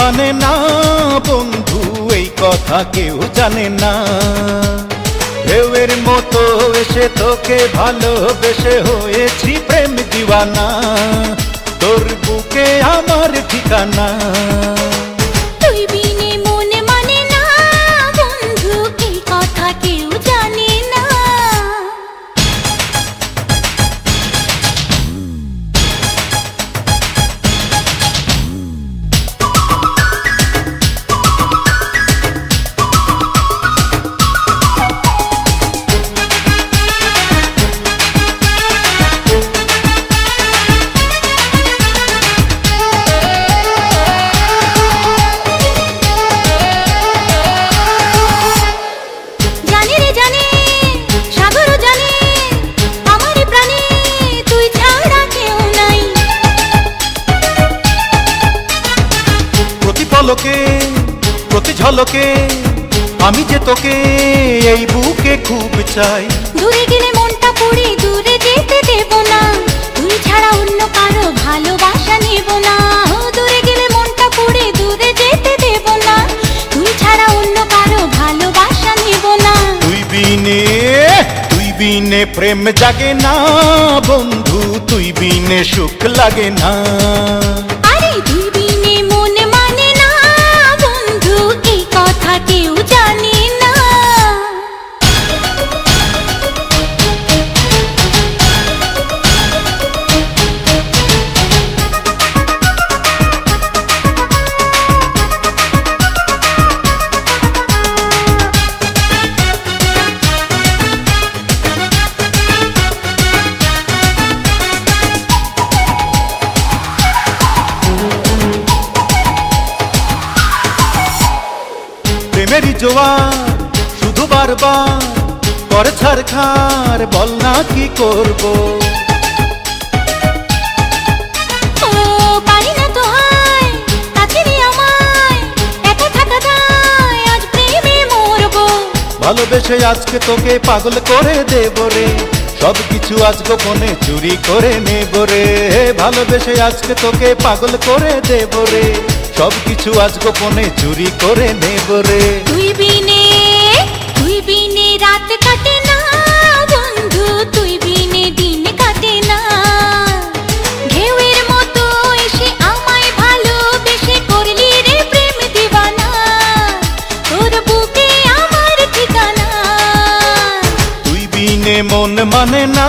মানে না বন্ধু, এই কথা কেউ জানে না। ঢেউয়ের মতো এসে তোকে ভালোবেসে হয়েছি প্রেম দিওয়ানা, তোর বুকে আমার ঠিকানা। তুই বিনে মন মানে না বন্ধু, এই কথা কেউ জানে না। পলকে প্রতি ঝলকে আমি যে তোকে এই বুকে খুব চাই। দূরে গেলে মনটা পড়ে দূরে যেতে দেব না, তুই ছাড়া অন্য কারো ভালোবাসা নেব না। দূরে গেলে মনটা পড়ে দূরে যেতে দেব না, তুই ছাড়া অন্য কারো ভালোবাসা নেব না। তুই বিনে প্রেম জাগে না বন্ধু, তুই বিনে সুখ লাগে না। আরে তুই বিনে মন মানে না বন্ধু, এই কথা কেউ জানে না। প্রেমেরই জোয়ার শুধু বারবার করে ছারখার, বল না কি করব। ও পারি না তো হায় কাছে নিয়ে আমায়, একা থাকা যায় আজ প্রেমে মরবো। ভালোবেসে আজকে তোকে পাগল করে দেব রে, সব কিছু আজ গোপনে চুরি করে নেব রে। ভালোবেসে আজকে তোকে পাগল করে দেব রে, সব কিছু আজ গোপনে চুরি করে নেব রে। তুই বিনে রাত কাটে না বন্ধু, তুই বিনে দিন কাটে না। ঢেউয়ের মতো এসে আমায় ভালোবেসে করলি রে প্রেম দিওয়ানা, তোর বুকে আমার ঠিকানা। তুই বিনে মন মানে না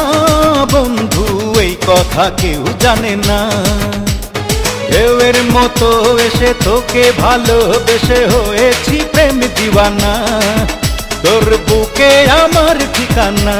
বন্ধু, এই কথা কেউ জানে না। ঢেউয়ের মতো এসে তোকে ভালোবেসে হয়েছি প্রেম দিওয়ানা, তোর বুকে আমার ঠিকানা।